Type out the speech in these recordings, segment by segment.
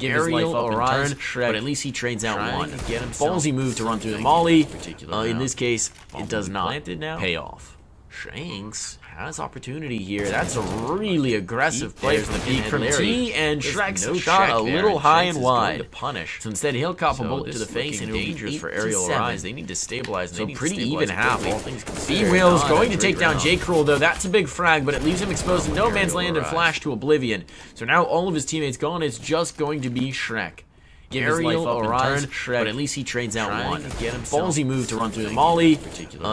give his life up and turn, but at least he trades out one. Ballsy move to run through the molly. In this case, it does not pay off. Shanks has opportunity here. That's a really aggressive play from the peak from T, and Shreks shot a little high and wide. So instead, he'll cop a bullet to the face, and it'll be dangerous for Arial Arise. They need to stabilize. So pretty even half. B-Wheel is going to take down J. Cruel, though. That's a big frag, but it leaves him exposed in no man's land and flashed to oblivion. So now all of his teammates gone. It's just going to be Shrek. Give his life up and turn, but at least he trades out one. Ballsy move to run through the molly.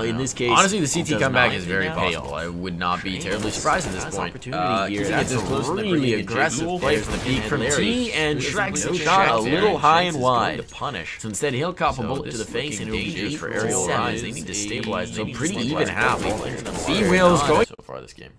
In this case, honestly, the CT comeback is very possible. I would not be terribly surprised at this point. That's a really aggressive play from the peak from T, and Shreks shot a little high and wide. So instead, he'll cop a bullet to the face, and it'll be dangerous for Arial Arise. They need to stabilize. So pretty even half. B-Wheel is going so far this game.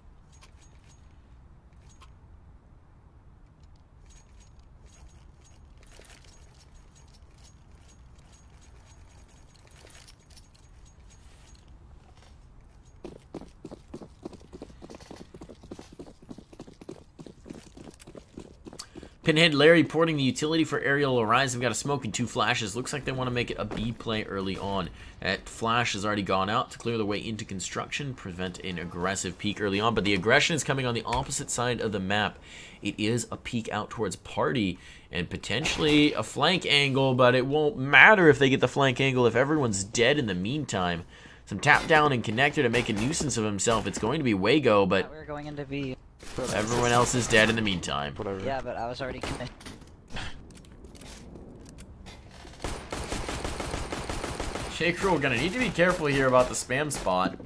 Pinhead Larry porting the utility for Arial Arise. They've got a smoke and 2 flashes. Looks like they want to make it a B play early on. That flash has already gone out to clear the way into construction, prevent an aggressive peek early on. But the aggression is coming on the opposite side of the map. It is a peek out towards Party and potentially a flank angle, but it won't matter if they get the flank angle if everyone's dead in the meantime. Some tap down and connector to make a nuisance of himself. It's going to be Wago, but we're going into V. Everyone else is dead in the meantime. Whatever. Yeah, but I was already committed. J. Cruel gonna need to be careful here about the spam spot.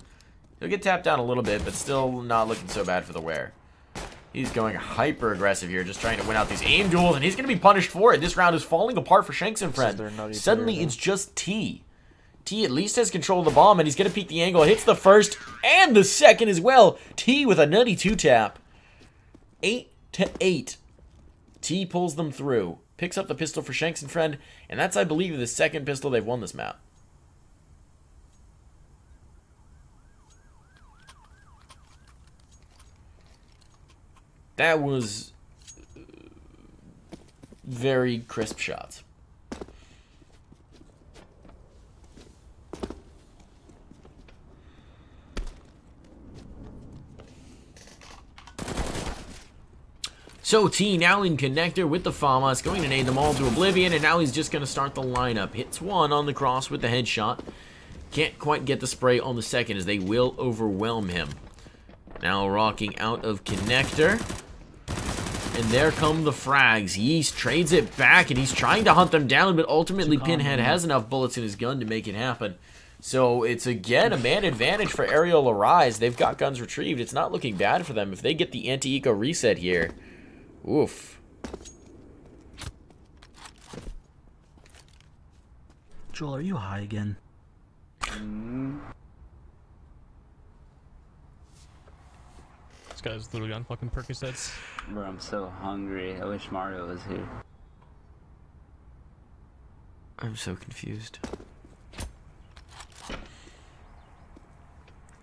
He'll get tapped down a little bit, but still not looking so bad for the wear. He's going hyper aggressive here, just trying to win out these aim duels, and he's gonna be punished for it. This round is falling apart for Shanks and friend. Suddenly, it's just T. T at least has control of the bomb, and he's gonna peek the angle. Hits the first and the second as well. T with a nutty 2-tap. 8-8. T pulls them through. Picks up the pistol for Shanks and friend, and that's, I believe, the second pistol they've won this map. That was very crisp shots. So T now in connector with the FAMAS, going to nade them all to oblivion, and now he's just going to start the lineup. Hits one on the cross with the headshot. Can't quite get the spray on the second as they will overwhelm him. Now rocking out of connector. And there come the frags. Yeast trades it back, and he's trying to hunt them down, but ultimately Pinhead has enough bullets in his gun to make it happen. So it's again a man advantage for Arial Arise. They've got guns retrieved. It's not looking bad for them if they get the anti-eco reset here. Oof. Joel, are you high again? This guy's literally on fucking Percocets. Bro, I'm so hungry. I wish Mario was here. I'm so confused.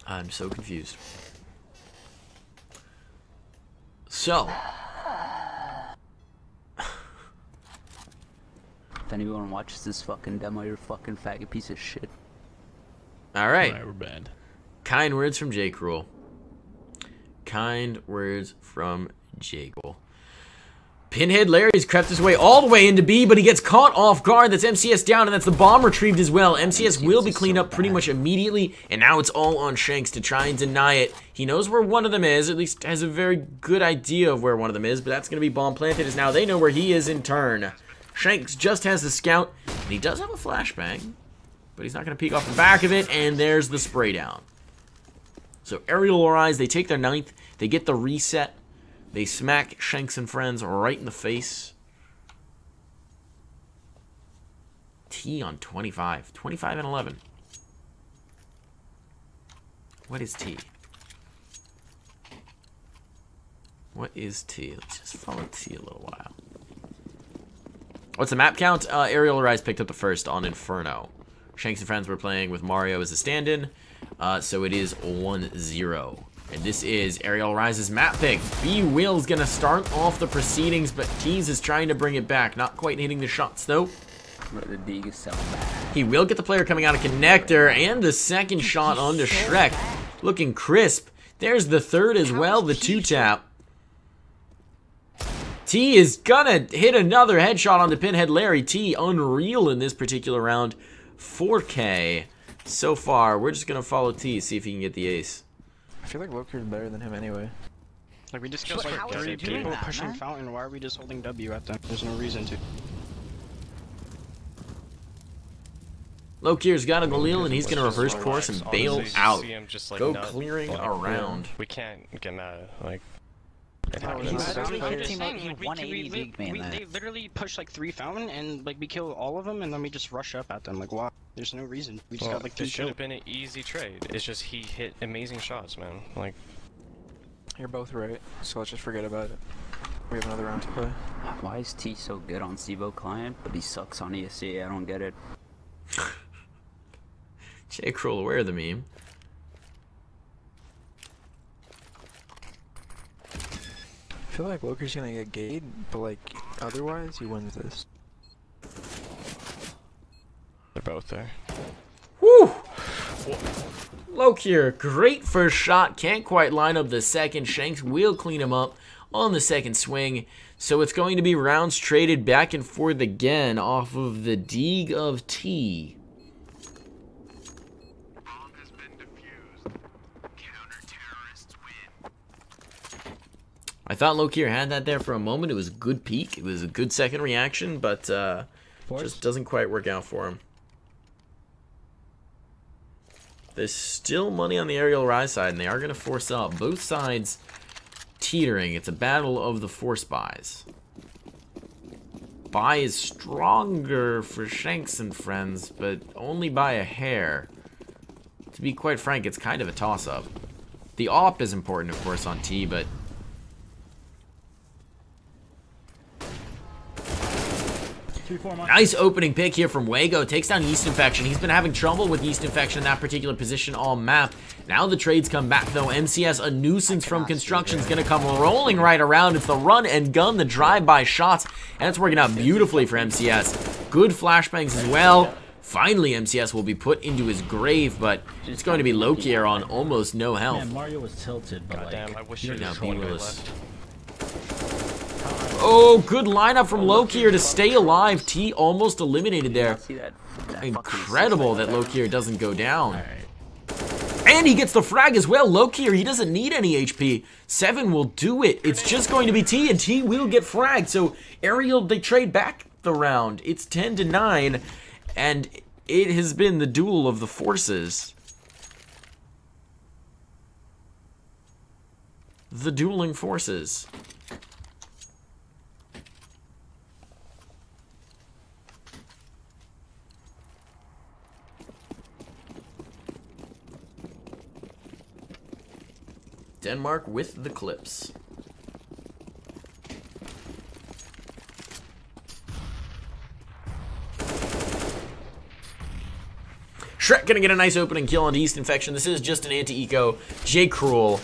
I'm so confused. So. If anyone watches this fucking demo, you're a fucking faggot piece of shit. Alright. Alright, we're bad. Kind words from J. Cruel. Kind words from J. Cruel. Pinhead Larry's crept his way all the way into B, but he gets caught off guard. That's MCS down, and that's the bomb retrieved as well. MCS will be cleaned up pretty much immediately, and now it's all on Shanks to try and deny it. He knows where one of them is, at least has a very good idea of where one of them is, but that's going to be bomb planted as now they know where he is in turn. Shanks just has the scout, and he does have a flashbang, but he's not going to peek off the back of it, and there's the spray down. So Arial Arise, they take their 9th, they get the reset, they smack Shanks and friends right in the face. T on 25. 25 and 11. What is T? What is T? Let's just follow T a little while. What's the map count? Arial Arise picked up the first on Inferno. Shanks and friends were playing with Mario as a stand-in. So it is 1-0 And this is Arial Rise's map pick. B Will's gonna start off the proceedings, but Tease is trying to bring it back. Not quite hitting the shots though. The dig is so bad. He will get the player coming out of connector, and the second shot onto Shrek. Looking crisp. There's the third as well, the 2-tap. T is gonna hit another headshot onto Pinhead Larry. T unreal in this particular round. 4K so far. We're just gonna follow T, see if he can get the ace. I feel like Loker's better than him anyway. Like, we just got like 3 people pushing Fountain. Why are we just holding W at them? There's no reason to. Lokier's got a Galil, and he's going to reverse course and bail out. Just, like, Go clearing around. We can't get mad. Like, He They 180 big man. They literally push like 3 Fountain, and like we kill all of them, and then we just rush up at them. Like, why? There's no reason. We just got like 3 It should have been an easy trade. It's just he hit amazing shots, man. Like, You're both right, so let's just forget about it. We have another round to play. Why is T so good on SIBO client, but he sucks on ESC? I don't get it. J. Cruel aware of the meme. I feel like Loker's gonna get gate, but like otherwise he wins this. they're both there. Woo! Lokier, great first shot. Can't quite line up the second. Shanks will clean him up on the second swing. So it's going to be rounds traded back and forth again off of the Deeg of T. I thought Lokier had that there for a moment. It was a good peek. It was a good second reaction, but just doesn't quite work out for him. There's still money on the Arial Rise side, and they are going to force up. Both sides teetering. It's a battle of the force buys. Buy is stronger for Shanks and friends, but only by a hair. To be quite frank, it's kind of a toss-up. The op is important, of course, on T, but nice opening pick here from Wago. Takes down Yeast Infection. He's been having trouble with Yeast Infection in that particular position all map. Now the trades come back, though. MCS, a nuisance from construction, is going to come rolling right around. It's the run and gun, the drive-by shots, and it's working out beautifully for MCS. Good flashbangs as well. Finally, MCS will be put into his grave, but it's going to be Lokier on almost no health. Man, Mario was tilted, but Goddamn, I wish you're there just was one guy hopeless. left. Oh, good lineup from Lokier to stay alive. T almost eliminated there. See that Incredible that Lokier doesn't go down. And he gets the frag as well. Lokier, he doesn't need any HP. 7 will do it. It's just going to be T, and T will get fragged. So Arial, they trade back the round. It's 10-9, and it has been the duel of the forces. The dueling forces. Denmark with the clips. Shrek gonna get a nice opening kill on Yeast Infection. This is just an anti-eco. J. Cruel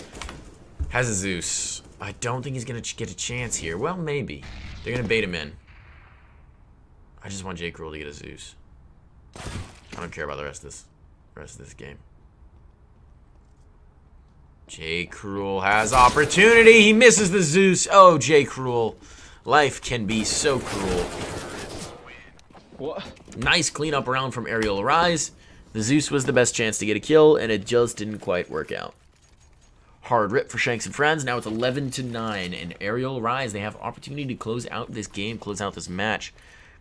has a Zeus. I don't think he's gonna get a chance here. Well, maybe. They're gonna bait him in. I just want J. Cruel to get a Zeus. I don't care about the rest of this game. J. Cruel has opportunity. He misses the Zeus. Oh, J. Cruel. Life can be so cruel. What? Nice cleanup round from Arial Rise. The Zeus was the best chance to get a kill, and it just didn't quite work out. Hard rip for Shanks and friends. Now it's 11-9, and Arial Rise, they have opportunity to close out this game, close out this match,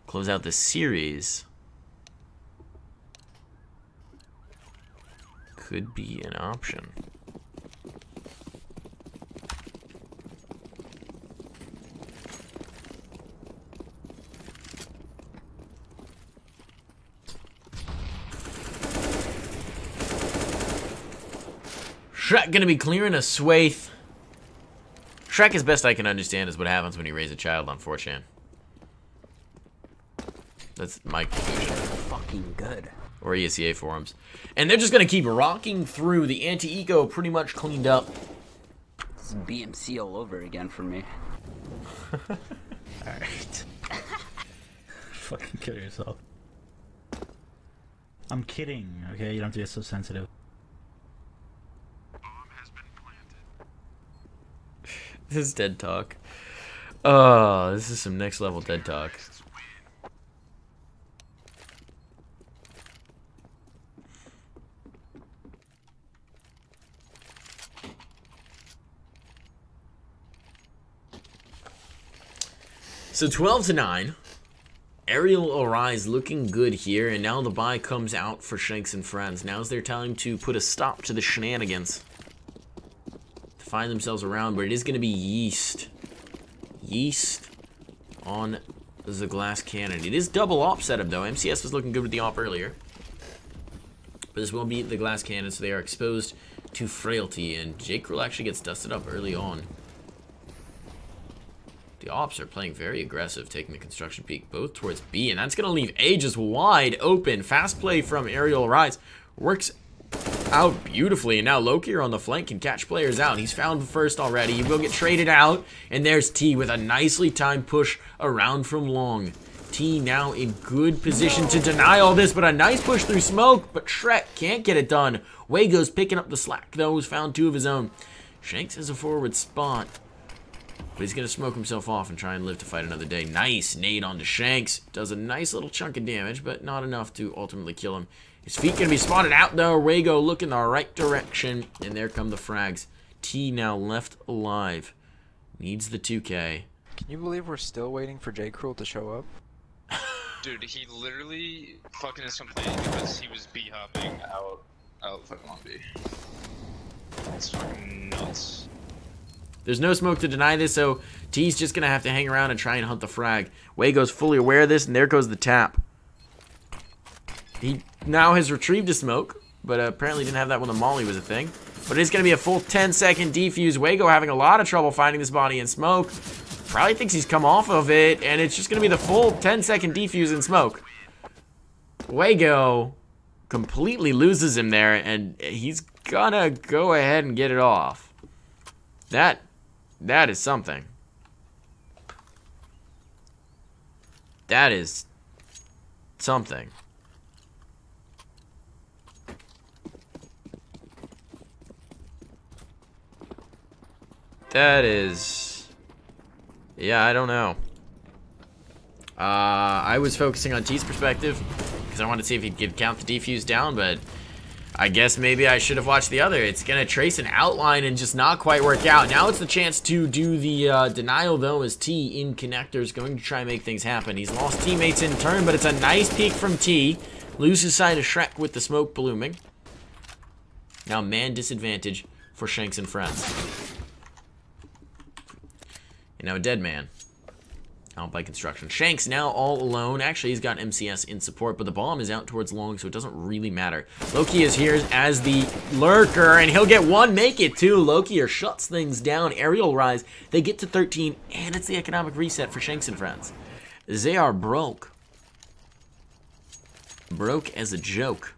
close out this series. Could be an option. Shrek gonna be clearing a swathe. Shrek, as best I can understand, is what happens when you raise a child on 4chan. That's my conclusion. Fucking good. Or ESEA forums. And they're just gonna keep rocking through. The anti-eco pretty much cleaned up. It's BMC all over again for me. Alright. Fucking kill yourself. I'm kidding, okay? You don't have to get so sensitive. This is dead talk. Oh, this is some next level dead talk. So 12-9. Arial Arise looking good here, and now the buy comes out for Shanks and friends. Now's their time to put a stop to the shenanigans. To find themselves around, but it is going to be Yeast. Yeast on the glass cannon. It is double op setup though. MCS was looking good with the op earlier. But this will be the glass cannon, so they are exposed to frailty, and Jake Rule actually gets dusted up early on. The ops are playing very aggressive, taking the construction peak both towards B, and that's going to leave A just wide open. Fast play from Arial Rise works out beautifully, and now Loki on the flank can catch players out. He's found the first already. He will get traded out, and there's T with a nicely timed push around from long. T now in good position to deny all this, but a nice push through smoke, but Shrek can't get it done. Wago's picking up the slack, though. He's found two of his own. Shanks has a forward spot, but he's going to smoke himself off and try and live to fight another day. Nice nade onto Shanks. Does a nice little chunk of damage, but not enough to ultimately kill him. His feet going to be spotted out, though. Wago looking the right direction, and there come the frags. T now left alive. Needs the 2K. Can you believe we're still waiting for J. Cruel to show up? Dude, he literally fucking is complaining because he was B-hopping out fucking on B. That's fucking nuts. There's no smoke to deny this, so T's just going to have to hang around and try and hunt the frag. Wago's fully aware of this, and there goes the tap. He now has retrieved a smoke, but apparently didn't have that when the molly was a thing. But it's going to be a full 10-second defuse. Wago having a lot of trouble finding this body in smoke. Probably thinks he's come off of it, and it's just going to be the full 10-second defuse in smoke. Wago completely loses him there, and he's going to go ahead and get it off. That is something. That is something. That is... yeah, I don't know. I was focusing on T's perspective because I wanted to see if he could count the defuse down, but I guess maybe I should have watched the other. It's going to trace an outline and just not quite work out. Now it's the chance to do the denial, though, as T in connector is going to try and make things happen. He's lost teammates in turn, but it's a nice peek from T. Loses sight of Shrek with the smoke blooming. Now man disadvantage for Shanks and friends. And now a dead man out by construction. Shanks now all alone. Actually, he's got MCS in support, but the bomb is out towards long, so it doesn't really matter. Loki is here as the lurker, and he'll get one, make it two. Loki shuts things down. Arial Rise, they get to 13, and it's the economic reset for Shanks and friends. They are broke. Broke as a joke.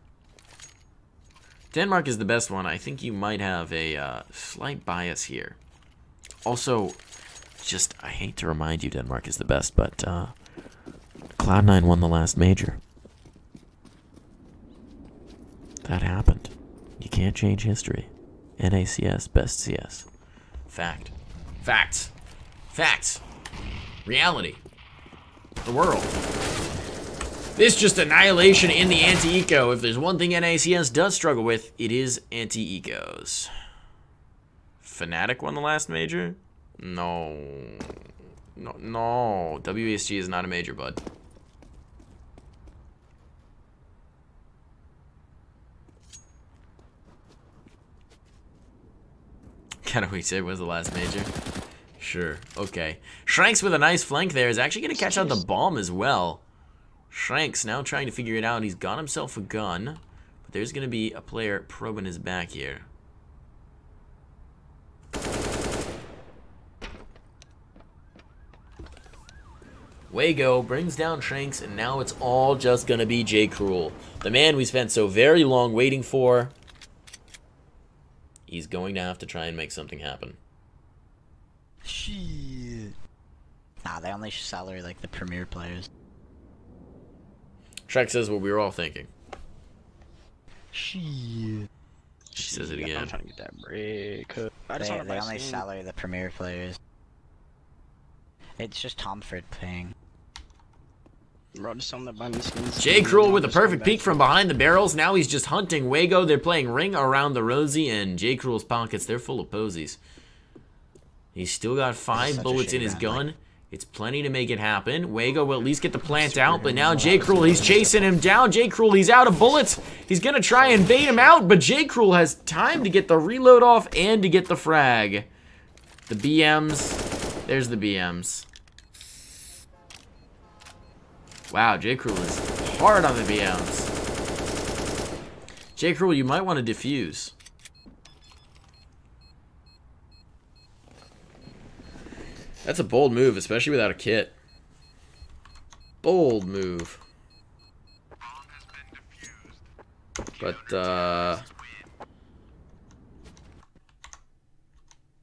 Denmark is the best one. I think you might have a slight bias here. Also, just, I hate to remind you Denmark is the best, but Cloud9 won the last major. That happened. You can't change history. NACS, best CS. Fact. Facts. Facts. Reality. The world. This just annihilation in the anti-eco. If there's one thing NACS does struggle with, it is anti-ecos. Fnatic won the last major? No. No. WESG is not a major, bud. Katowice was the last major. Sure. Okay. Shanks with a nice flank there is actually going to catch out the bomb as well. Shanks now trying to figure it out. He's got himself a gun. But there's going to be a player probing his back here. Wago brings down Shanks, and now it's all just going to be J. Cruel. The man we spent so very long waiting for. He's going to have to try and make something happen. Shit. Nah, they only salary like the premier players. Shrek says what we were all thinking. Shit. She says it again. I'm trying to get that break. I just They, want to they buy only Steam. salary the premier players. It's just Tomford paying. Bro, just tell them to buy me skins. J. Cruel with a perfect peek from behind the barrels. Now he's just hunting Wago. They're playing Ring Around the Rosie, and J. Cruel's pockets, they're full of posies. He's still got 5 bullets in his gun. It's plenty to make it happen. Wago will at least get the plant out, but now J. Cruel, he's chasing him down. J. Cruel, he's out of bullets. He's going to try and bait him out, but J. Cruel has time to get the reload off and to get the frag. The BMs. There's the BMs. Wow, J. Cruel is hard on the BMs. J. Cruel, you might want to defuse. That's a bold move, especially without a kit. Bold move. But,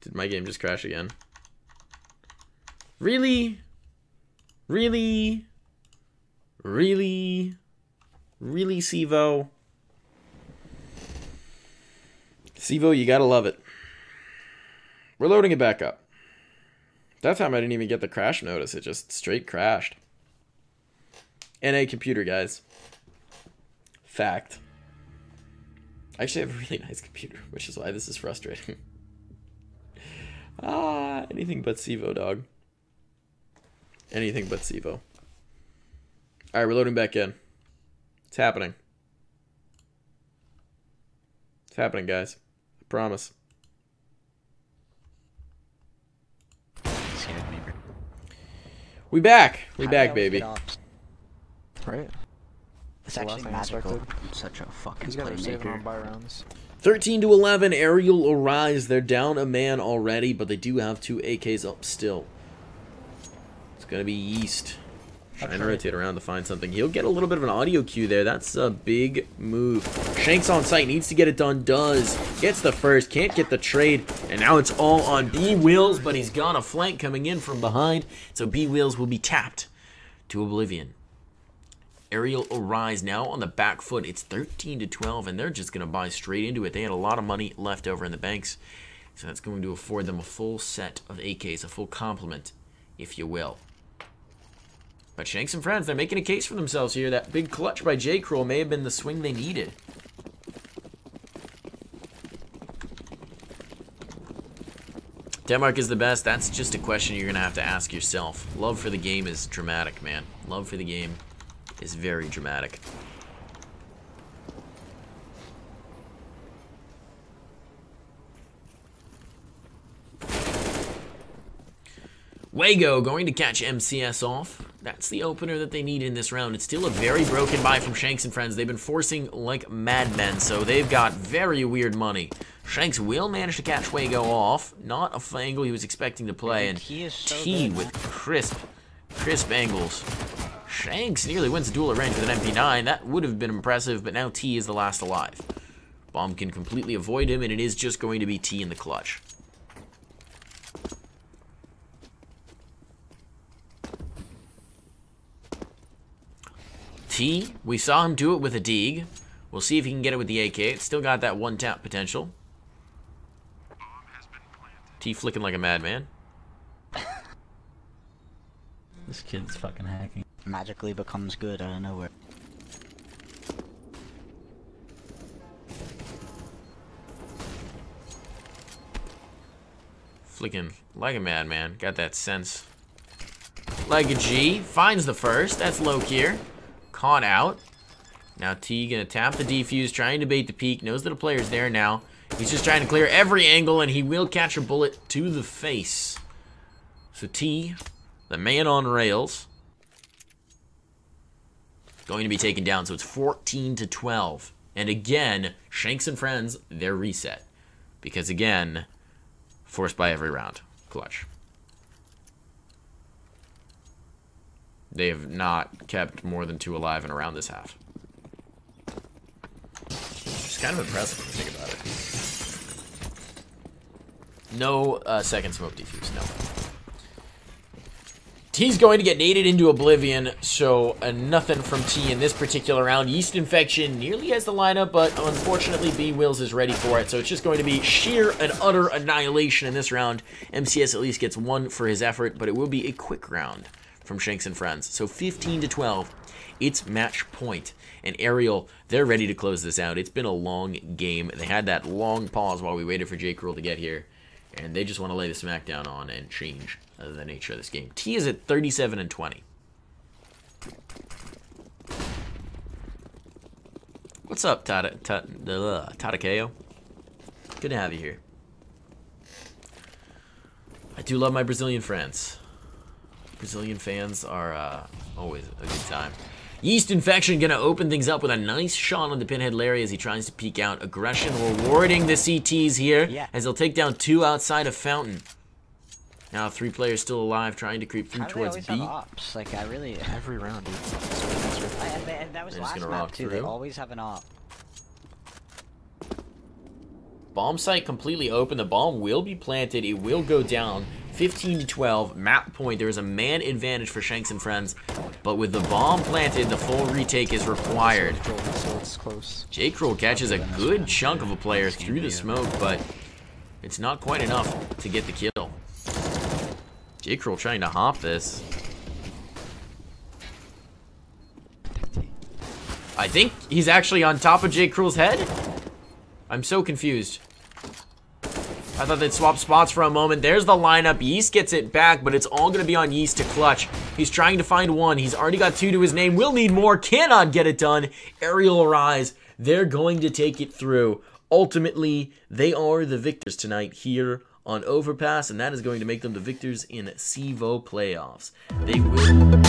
did my game just crash again? Really? Really? Really? Really, Sivo? Sivo, you gotta love it. We're loading it back up. That time I didn't even get the crash notice. It just straight crashed. NA computer, guys. Fact. I actually have a really nice computer, which is why this is frustrating. Anything but Sivo, dog. Anything but Sivo. Alright, we're loading back in. It's happening. It's happening, guys. I promise. We back. We back, baby. Right. It's actually magical. I'm such a fucking playmaker. On buy rounds. 13 to 11. Arial will rise. They're down a man already, but they do have 2 AKs up still. It's gonna be Yeast. Trying to rotate around to find something. He'll get a little bit of an audio cue there. That's a big move. Shanks on site. Needs to get it done. Does. Gets the first. Can't get the trade. And now it's all on B-Wheels, but he's got a flank coming in from behind. So B-Wheels will be tapped to oblivion. Arial will rise now on the back foot. It's 13 to 12, and they're just going to buy straight into it. They had a lot of money left over in the banks. So that's going to afford them a full set of AKs, a full complement, if you will. But Shanks and friends, they're making a case for themselves here. That big clutch by J. Cruel may have been the swing they needed. Denmark is the best. That's just a question you're going to have to ask yourself. Love for the game is dramatic, man. Love for the game is very dramatic. Wago going to catch MCS off. That's the opener that they need in this round. It's still a very broken buy from Shanks and friends. They've been forcing like madmen, so they've got very weird money. Shanks will manage to catch Wago off. Not a angle he was expecting to play, and T with crisp angles. Shanks nearly wins the duel at range with an MP9. That would have been impressive, but now T is the last alive. Bomb can completely avoid him, and it is just going to be T in the clutch. T, we saw him do it with a Deeg. We'll see if he can get it with the AK. It's still got that one tap potential. T flicking like a madman. This kid's fucking hacking. Magically becomes good out of nowhere. Flicking like a madman. Got that sense. Like a G. Finds the first. That's low here. Caught out. Now T gonna tap the defuse, trying to bait the peek. Knows that a player's there now. He's just trying to clear every angle, and he will catch a bullet to the face. So T, the man on rails, going to be taken down. So it's 14 to 12. And again, Shanks and friends, they're reset. Because again, forced by every round. Clutch. They have not kept more than 2 alive in around this half. It's kind of impressive when you think about it. No second smoke defuse, no. T's going to get naded into oblivion, so nothing from T in this particular round. Yeast Infection nearly has the lineup, but unfortunately B-Wills is ready for it, so it's just going to be sheer and utter annihilation in this round. MCS at least gets 1 for his effort, but it will be a quick round from Shanks and friends. So 15-12, it's match point. And Arial, they're ready to close this out. It's been a long game. They had that long pause while we waited for Jake Rule to get here, and they just want to lay the smackdown on and change the nature of this game. T is at 37-20. What's up, Tadakeo? Good to have you here. I do love my Brazilian friends. Brazilian fans are always a good time. Yeast Infection gonna open things up with a nice shot on the Pinhead Larry as he tries to peek out. Aggression rewarding the CTs here as they'll take down 2 outside of Fountain. Now 3 players still alive, trying to creep through towards B. Have ops? Like, I really... Every round, dude. And that was last map, too. They always have an op. Bomb site completely open. The bomb will be planted. It will go down. 15-12. Map point. There is a man advantage for Shanks and friends. But with the bomb planted, the full retake is required. So it's close. J-Cruel catches a good chunk of a player through the smoke, but it's not quite enough to get the kill. J-Cruel trying to hop this. I think he's actually on top of J-Cruel's head. I'm so confused. I thought they'd swap spots for a moment. There's the lineup. Yeast gets it back, but it's all going to be on Yeast to clutch. He's trying to find 1. He's already got 2 to his name. Will need more. Cannot get it done. Arial Arise. They're going to take it through. Ultimately, they are the victors tonight here on Overpass, and that is going to make them the victors in CEVO playoffs. They We'll be right back.